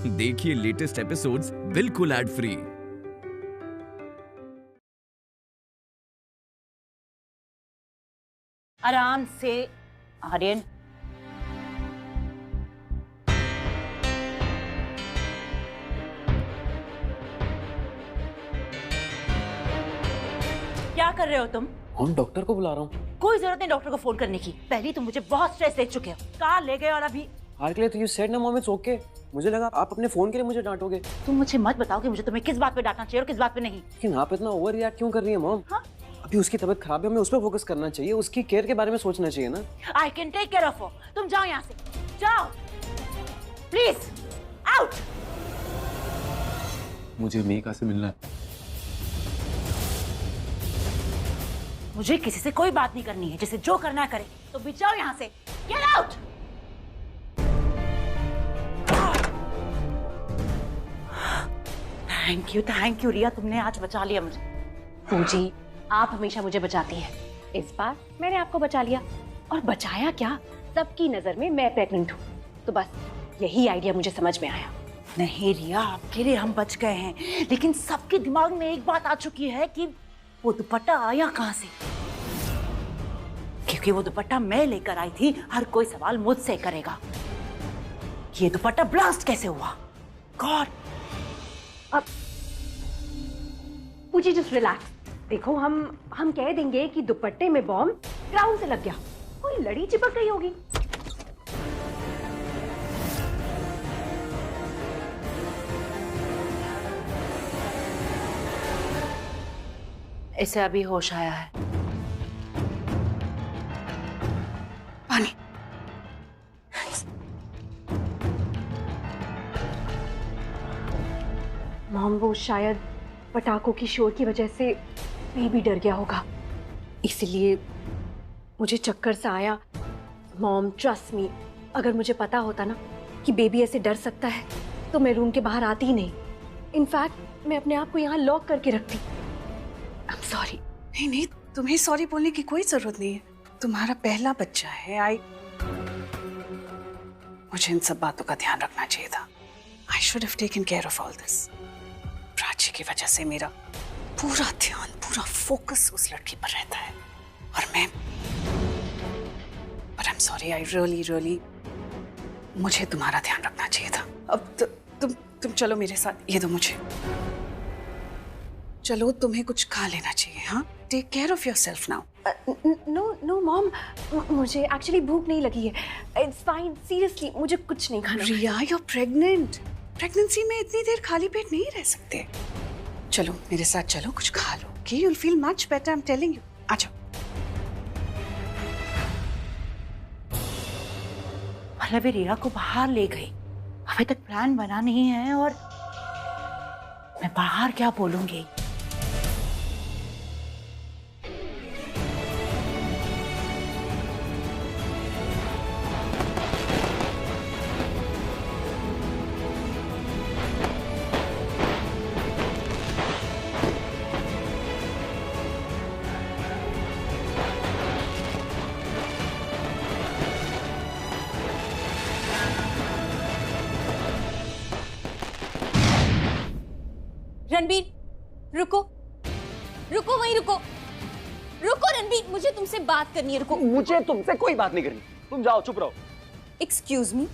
देखिए latest episodes बिल्कुल ad free. आराम से आर्यन। क्या कर रहे हो तुम? हम डॉक्टर को बुला रहा हूँ। कोई जरूरत नहीं डॉक्टर को फोन करने की। पहले तुम मुझे बहुत स्ट्रेस दे चुके हो। कहाँ ले गए और अभी? हार के लिए तो यू सेड ना मॉम इट्स ओके। मुझे लगा आप अपने फोन के लिए मुझे डांटोगे। तुम मुझे मत बताओ कि मुझे तुम्हें किस बात पे डांटना चाहिए और किस बात पे नहीं। लेकिन आप इतना ओवर रिएक्ट क्यों कर रही है मॉम? हाँ? अभी उसकी तबीयत खराब है, हमें उस पर फोकस करना चाहिए, उसकी केयर के बारे में सोचना चाहिए ना। I can take care of her. तुम जाओ यहाँ से, जाओ प्लीज आउट। मुझे मेघा से मिलना है। मुझे किसी से कोई बात नहीं करनी है। जिसे जो करना है करे। तो भी जाओ यहाँ से। Get out. थैंक यू रिया, तुमने आज बचा लिया मुझे। पूजी, आप हमेशा मुझे बचाती हैं। इस बार मैंने आपको बचा लिया। और बचाया क्या, सबकी नजर में मैं प्रेग्नेंट हूँ, तो बस यही आइडिया मुझे समझ में आया। नहीं रिया, आपके लिए हम बच गए हैं, लेकिन सबके दिमाग में एक बात आ चुकी है कि वो दुपट्टा आया कहाँ से। क्योंकि वो दुपट्टा मैं लेकर आई थी। हर कोई सवाल मुझसे करेगा। ये दुपट्टा ब्लास्ट कैसे हुआ? गॉड। अब पूजी जस्ट रिलैक्स। देखो, हम कह देंगे कि दुपट्टे में बॉम्ब क्राउन से लग गया, कोई लड़ी चिपक गई होगी। इसे अभी होश आया है। पानी। मॉम, वो शायद पटाखों की शोर की वजह से बेबी डर गया होगा, इसलिए मुझे चक्कर सा आया। मॉम ट्रस्ट मी, अगर मुझे पता होता ना कि बेबी ऐसे डर सकता है तो मैं रूम के बाहर आती ही नहीं। इनफैक्ट मैं अपने आप को यहाँ लॉक करके रखती। I am sorry. नहीं, तुम्हें सॉरी बोलने की कोई जरूरत नहीं है। तुम्हारा पहला बच्चा है। मुझे इन सब बातों का ध्यान रखना चाहिए था। I should have taken care of all this. Prachi की वजह से मेरा पूरा ध्यान, पूरा फोकस उस लड़की पर रहता है और मैं I am sorry. I really मुझे तुम्हारा ध्यान रखना चाहिए था। अब तुम चलो मेरे साथ। ये दो मुझे। चलो, तुम्हें कुछ खा लेना चाहिए। हाँ, take care of yourself now. No mom, मुझे एक्चुअली भूख नहीं लगी है। इट्स फाइन, सीरियसली मुझे कुछ नहीं खाना। रिया, यू आर प्रेग्नेंट। प्रेगनेंसी में इतनी देर खाली पेट नहीं रह सकते। चलो मेरे साथ चलो, कुछ खा लो। Okay, you will feel much better, I am telling you. आ जाओ। मतलब रिया को बाहर ले गई। अभी तक प्लान बना नहीं है और मैं बाहर क्या बोलूंगी। रणबीर, रुको वहीं रुको रणबीर, मुझे तुमसे बात करनी है। रुको। मुझे तुमसे कोई बात नहीं करनी। तुम जाओ, चुप रहो। एक्सक्यूज मी,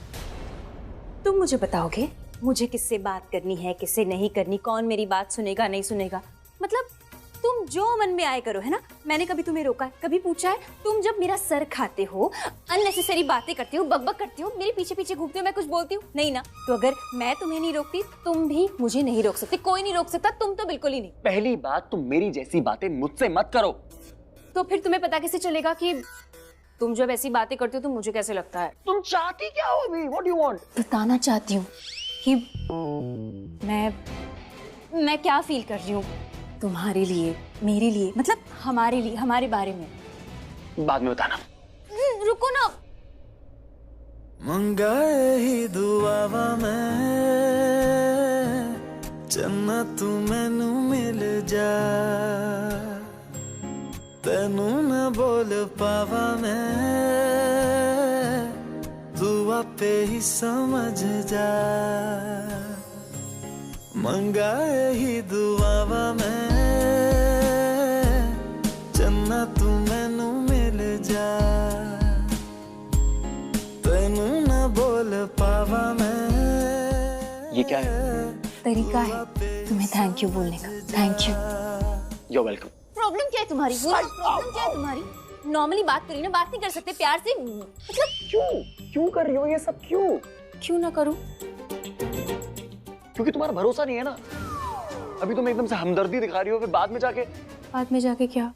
तुम मुझे बताओगे मुझे किससे बात करनी है, किससे नहीं करनी, कौन मेरी बात सुनेगा नहीं सुनेगा? मतलब तुम जो मन में आए करो, है ना? मैंने कभी तुम्हें रोका है, कभी पूछा है? तुम जब मेरा सर खाते हो, अननेसेसरी बातें करते हो, बकबक करते हो, मेरे पीछे पीछे घूमते हो, मैं कुछ बोलती हूँ नहीं ना? तो अगर मैं तुम्हें नहीं रोकती, तुम भी मुझे नहीं रोक सकते। कोई नहीं रोक सकता, तुम तो बिल्कुल ही नहीं। पहली बात, तुम मेरी जैसी बातें मुझसे मत करो। तो फिर तुम्हें पता कैसे चलेगा कि तुम जब ऐसी बातें करती हो तो मुझे कैसे लगता है? तुम चाहती क्या हो अभी? What do you want? बताना चाहती हूँ कि मैं क्या फील कर रही हूँ तुम्हारे लिए, मेरे लिए, मतलब हमारे लिए, हमारे बारे में। बाद में बताना। रुको ना। मंगाए ही दुआवा मैं चन्ना तू मैनू मिल जा, तेनू न बोल पावा मैं, तू आपे ही समझ जा। मंगा यही दुआवा मैं चन्ना तू मैनू मिल जा तेनू ना बोल पावा मैं। ये क्या है? तरीका है तुम्हें थैंक यू बोलने का। Thank you. You're welcome। Problem क्या है तुम्हारी? प्रॉब्लम क्या है तुम्हारी? नॉर्मली बात करी ना, बात नहीं कर सकते प्यार से? मतलब क्यों कर रही हो ये सब? क्यों ना करूं? क्योंकि तुम्हारा भरोसा नहीं है ना। अभी तुम एकदम से हमदर्दी दिखा रही हो, फिर बाद में जाके क्या?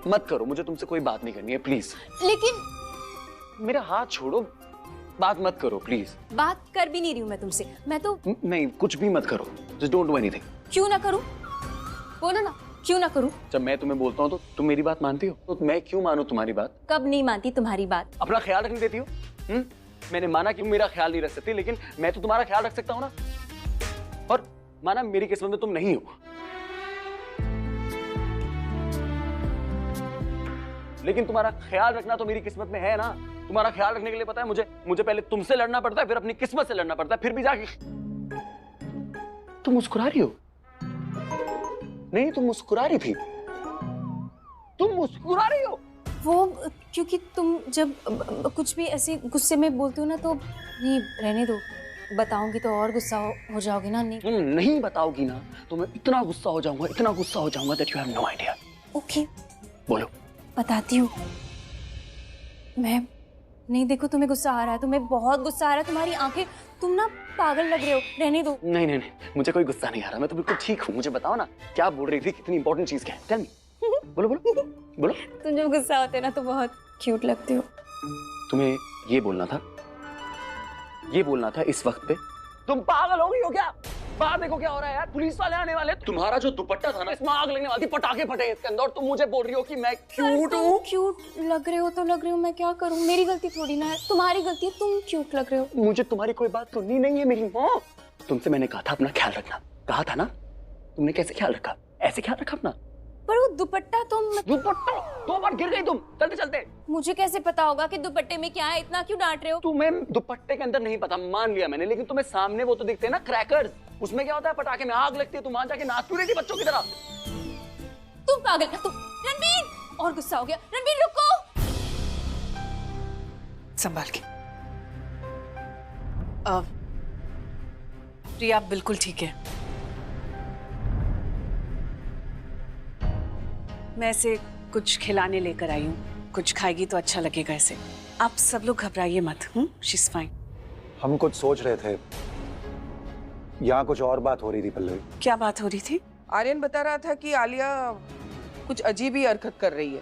मत करो, मुझे तुमसे कोई बात नहीं करनी है प्लीज। लेकिन मेरा हाथ छोड़ो, बात मत करो प्लीज। बात कर भी नहीं रही हूँ मैं तुमसे। मैं तो नहीं, कुछ भी मत करो। Just don't do anything. क्यों ना करूं? बोलो ना, क्यों ना करूं? जब मैं तुम्हें बोलता हूँ तो तुम मेरी बात मानती हो, तो मैं क्यों मानूं तुम्हारी बात? कब नहीं मानती तुम्हारी बात? अपना ख्याल रखने देती हो? मैंने माना कि मेरा ख्याल नहीं रख सकती, लेकिन मैं तो तुम्हारा ख्याल रख सकता हूँ ना। और माना मेरी किस्मत में तुम नहीं हो, लेकिन तुम्हारा ख्याल रखना तो मेरी किस्मत में है ना। तुम्हारा ख्याल रखने के लिए पता है मुझे पहले तुमसे लड़ना पड़ता है, फिर अपनी किस्मत से लड़ना पड़ता है, फिर भी जाके। तुम मुस्कुरा रही हो? नहीं, तुम मुस्कुरा रही थी। तुम मुस्कुरा रही हो? वो क्योंकि तुम जब कुछ भी ऐसे गुस्से में बोलते हो ना, तो नहीं, रहने दो। बताऊंगी तो और गुस्सा हो जाओगी ना। नहीं, तुम नहीं बताओगी ना तो मैं इतना गुस्सा हो जाऊंगा that you have no idea. Okay, बोलो। बताती हूँ मैं। नहीं, देखो तुम्हें गुस्सा आ रहा है, तुम्हें बहुत गुस्सा आ रहा है। तुम्हारी आंखें, तुम ना पागल लग रहे हो। रहने दो। नहीं, मुझे कोई गुस्सा नहीं आ रहा, मैं तो बिल्कुल ठीक हूँ। मुझे बताओ ना, क्या बोल रही थी? कितनी इंपॉर्टेंट चीज क्या है? Tell me. बोलो। तुम जब गुस्सा होते हो ना तो बहुत क्यूट लगते हो। तुम्हें ये बोलना था इस वक्त पे। तुम पागल हो गई हो क्या? बाहर देखो क्या हो रहा है यार, पुलिस वाले आने वाले। तुम्हारा जो दुपट्टा था ना, इसमें आग लगने वाली थी, पटाखे फटे इसके अंदर, और तुम मुझे बोल रही हो कि मैं क्यूट हूँ। क्यूट लग रहे हो तो लग रहे हो, मैं क्या करूँ? मेरी गलती थोड़ी ना है, तुम्हारी गलती है। तुम क्यूट लग रहे हो। मुझे तुम्हारी कोई बात सुननी नहीं है मेरी माँ। तुमसे मैंने कहा था अपना ख्याल रखना, कहा था ना। तुमने कैसे ख्याल रखा? ऐसे ख्याल रखा अपना। पर वो दुपट्टा दुपट्टा 2 बार गिर गई तुम चलते। मुझे कैसे पता होगा कि दुपट्टे में क्या है? इतना क्यों डांट रहे हो? तुम्हें दुपट्टे के अंदर नहीं पता, मान लिया मैंने, लेकिन तुम्हें सामने वो तो दिखते हैं ना, क्रैकर्स। उसमें क्या होता है? पटाखे में आग लगती है। तुम वहां जाके नाच क्यों रही थी बच्चों की तरह? तुम पागल। तुम रणबीर, और गुस्सा हो गया। रणबीर रुको। संभाल के। प्रिया बिल्कुल ठीक है। मैं इसे कुछ खिलाने लेकर आई हूँ, कुछ खाएगी तो अच्छा लगेगा इसे। आप सब लोग घबराइए मत। She is fine. हम कुछ सोच रहे थे, यहाँ कुछ और बात हो रही थी पल्लवी। क्या बात हो रही थी? आर्यन बता रहा था कि आलिया कुछ अजीब ही हरकत कर रही है।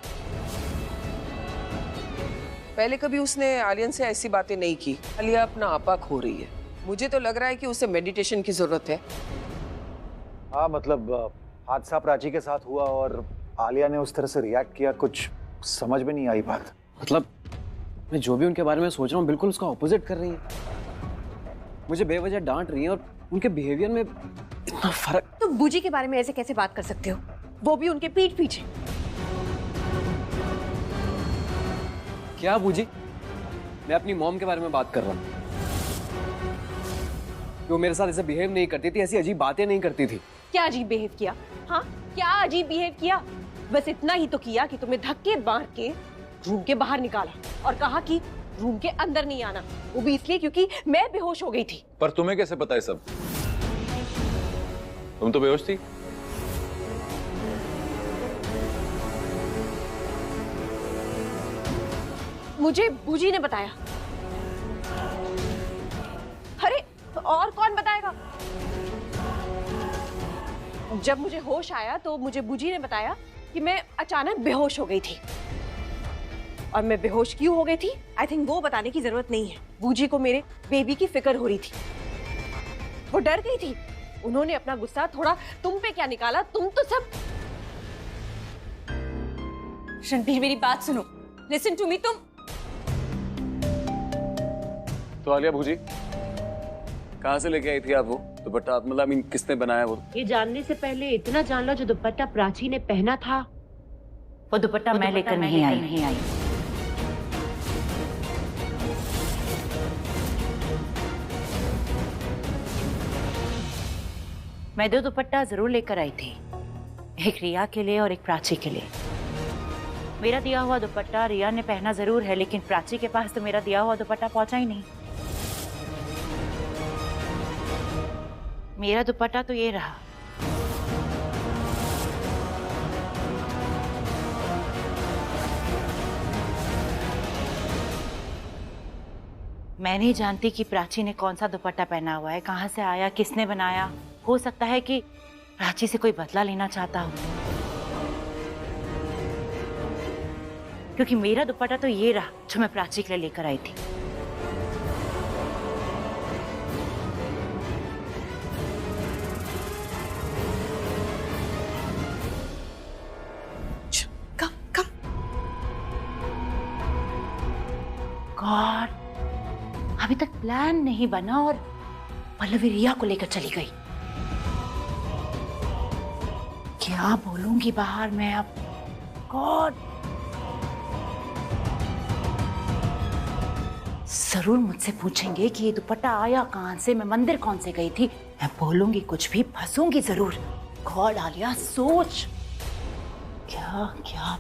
पहले कभी उसने आर्यन से ऐसी बातें नहीं की। आलिया अपना आपा खो रही है। मुझे तो लग रहा है कि उसे मेडिटेशन की जरूरत है। हाँ, मतलब हादसा प्राची के साथ हुआ और आलिया ने उस तरह से रिएक्ट किया, कुछ समझ में नहीं आई बात। मतलब मैं जो भी उनके बारे में सोच रहा हूँ बिल्कुल उसका ऑपोजिट कर रही है। मुझे बेवजह डांट रही है और उनके बिहेवियर में इतना फर्क। तो बूजी के बारे में ऐसे कैसे बात कर सकते हो? वो भी उनके पीठ पीछे। क्या बूजी? मैं अपनी मॉम के बारे में बात कर रहा हूँ। वो मेरे साथ ऐसे बिहेव नहीं करती थी, ऐसी अजीब बातें नहीं करती थी। क्या अजीब बिहेव किया? हाँ, क्या अजीब बिहेव किया? बस इतना ही तो किया कि तुम्हें धक्के मार के रूम के बाहर निकाला और कहा कि रूम के अंदर नहीं आना। वो भी इसलिए क्योंकि मैं बेहोश हो गई थी। पर तुम्हें कैसे पता है सब? तुम तो बेहोश थी। मुझे बूजी ने बताया। अरे और कौन बताएगा? जब मुझे होश आया तो मुझे बूजी ने बताया कि मैं अचानक बेहोश हो गई थी। और मैं बेहोश क्यों हो गई थी, आई थिंक वो बताने की जरूरत नहीं है। बूजी को मेरे बेबी की फिक्र हो रही थी। वो डर गई थी। उन्होंने अपना गुस्सा थोड़ा तुम पे क्या निकाला? तुम तो सब। रणबीर मेरी बात सुनो, लिसन टू मी। तुम तो आलिया भूजी कहाँ से लेके आई थी आप वो दुपट्टा? मतलब किसने बनाया वो? ये जानने से पहले इतना जान लो, जो दुपट्टा प्राची ने पहना था वो दुपट्टा मैं लेकर नहीं आई। मैं 2 दुपट्टा जरूर लेकर आई थी, एक रिया के लिए और एक प्राची के लिए। मेरा दिया हुआ दुपट्टा रिया ने पहना जरूर है, लेकिन प्राची के पास तो मेरा दिया हुआ दुपट्टा पहुंचा ही नहीं। मेरा दुपट्टा तो ये रहा। मैं नहीं जानती कि प्राची ने कौन सा दुपट्टा पहना हुआ है, कहां से आया, किसने बनाया। हो सकता है कि प्राची से कोई बदला लेना चाहता हो, क्योंकि मेरा दुपट्टा तो ये रहा जो मैं प्राची के लिए लेकर आई थी। गॉड, अभी तक प्लान नहीं बना और पल्लवी रिया को लेकर चली गई। क्या बोलूंगी बाहर मैं अब? गॉड, जरूर मुझसे पूछेंगे कि ये दुपट्टा आया कहां से, मैं मंदिर कौन से गई थी। मैं बोलूंगी कुछ भी, फंसूंगी जरूर। गॉड आलिया, सोच क्या क्या।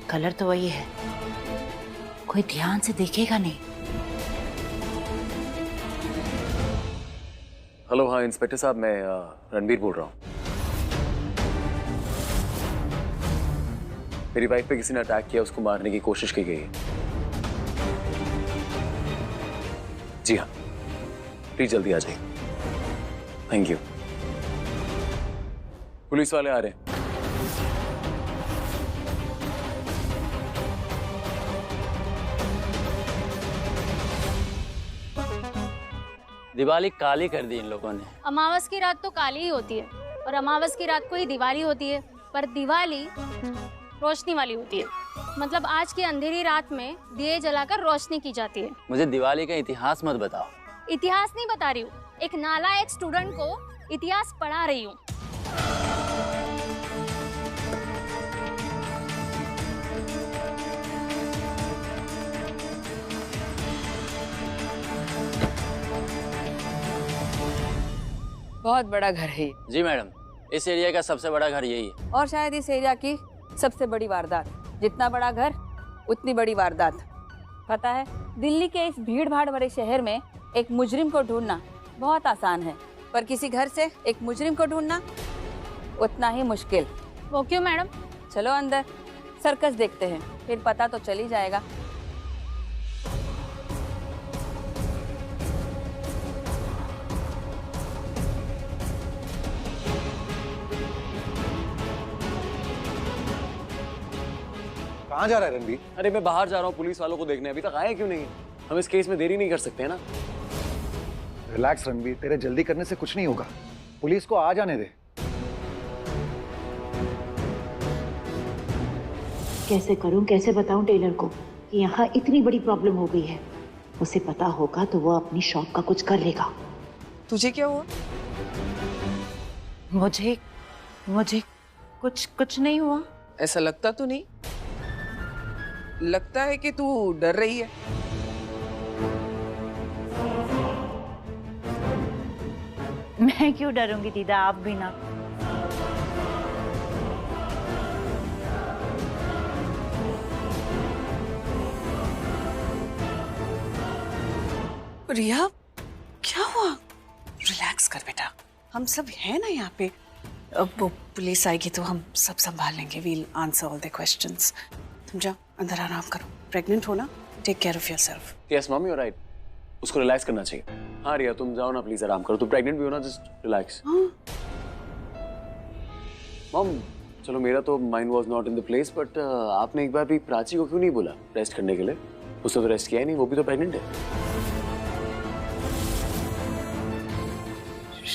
कलर तो वही है, कोई ध्यान से देखेगा नहीं। हेलो, हाँ इंस्पेक्टर साहब, मैं रणबीर बोल रहा हूँ। मेरी वाइफ पे किसी ने अटैक किया, उसको मारने की कोशिश की गई है। जी हाँ, प्लीज जल्दी आ जाइए। Thank you. पुलिस वाले आ रहे हैं। दिवाली काली कर दी इन लोगों ने। अमावस की रात तो काली ही होती है और अमावस की रात को ही दिवाली होती है, पर दिवाली रोशनी वाली होती है। मतलब आज की अंधेरी रात में दिए जलाकर रोशनी की जाती है। मुझे दिवाली का इतिहास मत बताओ। इतिहास नहीं बता रही हूँ, एक नालायक स्टूडेंट को इतिहास पढ़ा रही हूँ। बहुत बड़ा घर है। जी मैडम, इस एरिया का सबसे बड़ा घर यही है। और शायद इस एरिया की सबसे बड़ी वारदात। जितना बड़ा घर उतनी बड़ी वारदात। पता है, दिल्ली के इस भीड़ भाड़ भरे शहर में एक मुजरिम को ढूंढना बहुत आसान है, पर किसी घर से एक मुजरिम को ढूंढना उतना ही मुश्किल। वो क्यों मैडम? चलो अंदर सर्कस देखते हैं, फिर पता तो चल ही जाएगा। कहाँ जा रहा है रणबीर? अरे मैं बाहर जा रहा हूँ पुलिस वालों को देखने। अभी तक आए क्यों नहीं? हम इस केस में देरी नहीं कर सकते हैं ना। रिलैक्स रणबीर, तेरे जल्दी करने से कुछ नहीं होगा। पुलिस को आ जाने दे। कैसे करूं, कैसे बताऊं टेलर को कि यहाँ इतनी बड़ी प्रॉब्लम हो गई है। उसे पता होगा तो वो अपनी शॉप का कुछ कर लेगा। तुझे क्या हुआ? मुझे कुछ नहीं हुआ। ऐसा लगता तो नहीं। लगता है कि तू डर रही है। मैं क्यों डरूंगी दीदा, आप भी ना। रिया, क्या हुआ? रिलैक्स कर बेटा, हम सब हैं ना यहाँ पे। अब वो पुलिस आएगी तो हम सब संभाल लेंगे। We'll answer all the questions. तुम जाओ अंदर आराम करो। प्रेग्नेंट हो ना, take care of yourself. Yes mom, you are right. उसको रिलैक्स करना चाहिए। हाँ रिया, तुम जाओ ना प्लीज, आराम करो। तुम प्रेग्नेंट भी हो ना, जस्ट रिलैक्स। मॉम चलो, मेरा तो mind was not in the place, but आपने एक बार भी प्राची को क्यों नहीं बोला रेस्ट करने के लिए? उसने तो रेस्ट किया ही नहीं, वो भी तो प्रेग्नेंट है।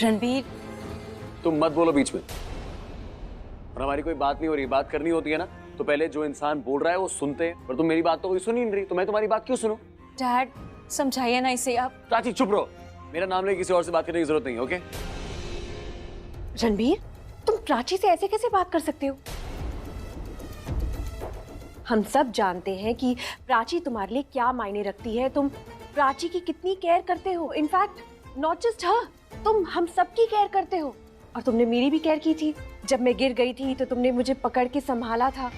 रणबीर, तुम मत बोलो बीच में। और हमारी कोई बात नहीं हो रही, बात करनी होती है ना तो पहले जो इंसान बोल रहा है वो सुनते हैं। पर तुम मेरी बात तो कोई सुन ही नहीं रही, तो मैं तुम्हारी बात क्यों सुनूं? डैड समझाइए ना इसे आप। प्राची चुप रहो, मेरा नाम लेके किसी और से बात करने की जरूरत नहीं है, ओके? रणबीर, तुम प्राची से ऐसे कैसे बात कर सकते हो? हम सब जानते हैं कि प्राची तुम्हारे लिए क्या मायने रखती है। तुम प्राची की कितनी केयर करते हो। इनफैक्ट नॉट जस्ट हर, तुम हम सब की केयर करते हो। और तुमने मेरी भी केयर की थी। जब मैं गिर गई थी तो तुमने मुझे पकड़ के संभाला था।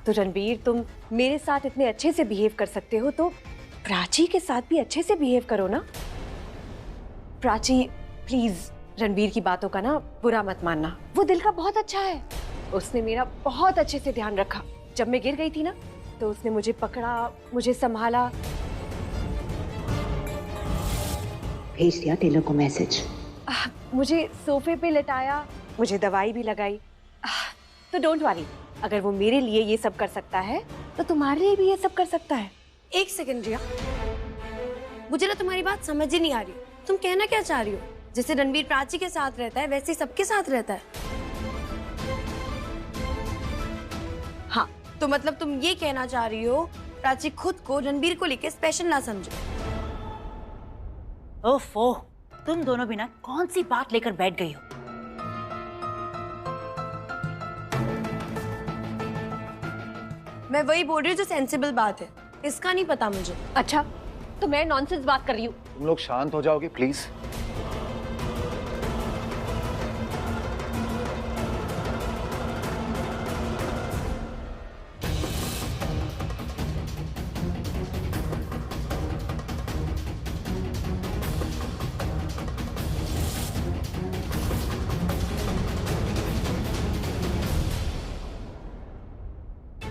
तो रणबीर, तुम मेरे साथ इतने अच्छे से बिहेव कर सकते हो तो प्राची के साथ भी अच्छे से बिहेव करो ना। प्राची प्लीज रणबीर की बातों का ना बुरा मत मानना। वो दिल का बहुत अच्छा है। उसने मेरा बहुत अच्छे से ध्यान रखा। जब मैं गिर गई थी ना तो उसने मुझे पकड़ा, मुझे संभाला। भेज दिया टेलर को मैसेज। मुझे सोफे पे लेटाया, मुझे दवाई भी लगाई। तो डोंट वरी, अगर वो मेरे लिए ये सब कर सकता है तो तुम्हारे लिए भी ये सब कर सकता है। एक सेकंड रिया, मुझे ना तुम्हारी बात समझ ही नहीं आ रही। तुम कहना क्या चाह रही हो? जैसे रणबीर प्राची के साथ रहता है वैसे ही सबके साथ रहता है। हाँ, तो मतलब तुम ये कहना चाह रही हो प्राची खुद को रणबीर को लेके स्पेशल ना समझो। ओफो, तुम दोनों भी ना कौन सी बात लेकर बैठ गई हो? मैं वही बोल रही हूँ जो सेंसिबल बात है, इसका नहीं पता मुझे। अच्छा, तो मैं नॉनसेंस बात कर रही हूँ। तुम लोग शांत हो जाओगे प्लीज?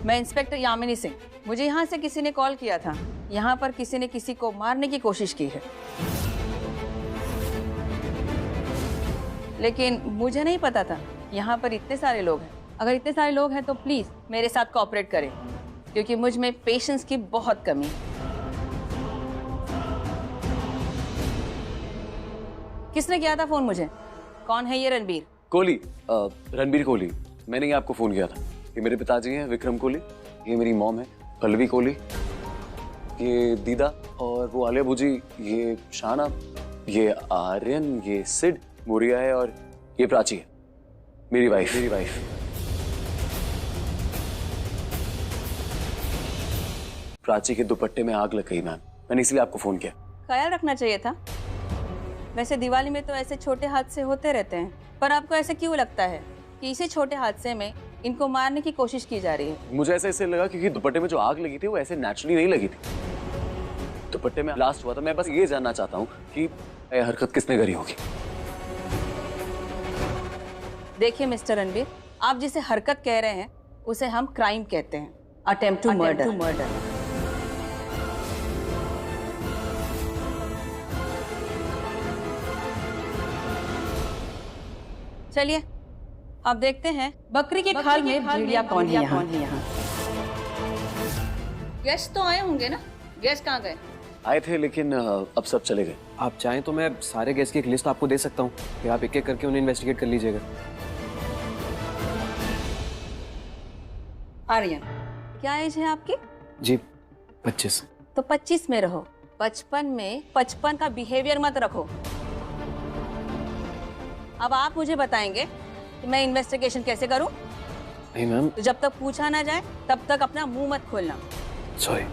मैं इंस्पेक्टर यामिनी सिंह। मुझे यहाँ से किसी ने कॉल किया था। यहाँ पर किसी ने किसी को मारने की कोशिश की है, लेकिन मुझे नहीं पता था यहाँ पर इतने सारे लोग हैं। अगर इतने सारे लोग हैं तो प्लीज मेरे साथ कोऑपरेट करें, क्योंकि मुझ में पेशेंस की बहुत कमी है। किसने किया था फोन मुझे? कौन है ये रणबीर? कोहली, रणबीर कोहली। मैंने ही आपको फोन किया था। ये मेरे पिताजी हैं विक्रम कोहली, ये मेरी मॉम है पल्लवी कोहली, ये दीदा और वो आलिया भूजी, ये शाना, ये आर्यन, ये सिड, मोरिया है और ये प्राची है मेरी वाइफ। प्राची के दुपट्टे में आग लग गई मैम, मैंने इसलिए आपको फोन किया। ख्याल रखना चाहिए था। वैसे दिवाली में तो ऐसे छोटे हादसे होते रहते हैं, पर आपको ऐसे क्यों लगता है कि इसी छोटे हादसे में इनको मारने की कोशिश की जा रही है? मुझे ऐसे इसलिए लगा क्योंकि दुपट्टे में जो आग लगी थी वो ऐसे नेचुरली नहीं लगी थी, दुपट्टे में ब्लास्ट हुआ था। मैं बस ये जानना चाहता हूँ कि ये हरकत किसने करी होगी। देखिए मिस्टर रणबीर, आप जिसे हरकत कह रहे हैं उसे हम क्राइम कहते हैं, अटेम्प्ट टू मर्डर। चलिए अब देखते हैं बकरी के खाल में भेड़िया कौन है यहाँ। गेस्ट तो आए होंगे ना? गेस्ट कहाँ गए? आए थे लेकिन अब सब चले गए। आप चाहें तो मैं सारे गेस्ट की एक लिस्ट आपको दे सकता हूँ, फिर आप एक एक करके उन्हें इन्वेस्टिगेट कर लीजिएगा। आर्यन, क्या एज है आपकी? जी 25। तो 25 में रहो, 55 में 55 का बिहेवियर मत रखो। अब आप मुझे बताएंगे कि मैं इन्वेस्टिगेशन कैसे करूं? नहीं मैम। तो जब तक पूछा ना जाए तब तक अपना मुंह मत खोलना। सॉरी।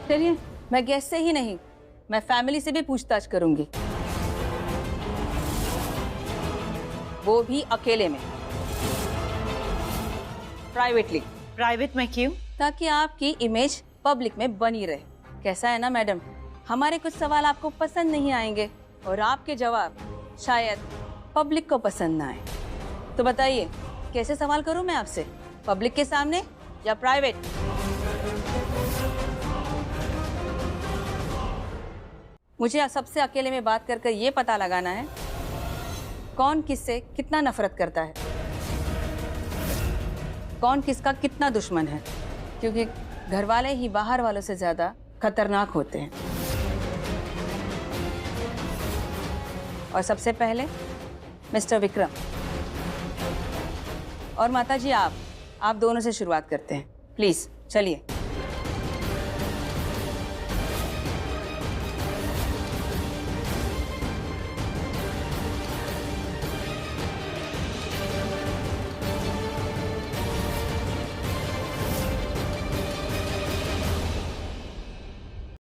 चलिए, मैं गेस्ट से ही नहीं, मैं फैमिली से भी पूछताछ करूंगी, वो भी अकेले में, प्राइवेटली। प्राइवेट में क्यों? ताकि आपकी इमेज पब्लिक में बनी रहे। कैसा है ना मैडम, हमारे कुछ सवाल आपको पसंद नहीं आएंगे और आपके जवाब शायद पब्लिक को पसंद ना आए। तो बताइए कैसे सवाल करूं मैं आपसे, पब्लिक के सामने या प्राइवेट? मुझे सबसे अकेले में बात कर ये पता लगाना है कौन किससे कितना नफरत करता है, कौन किसका कितना दुश्मन है, क्योंकि घर वाले ही बाहर वालों से ज्यादा खतरनाक होते हैं। और सबसे पहले मिस्टर विक्रम, और माताजी आप आप दोनों से शुरुआत करते हैं, प्लीज चलिए।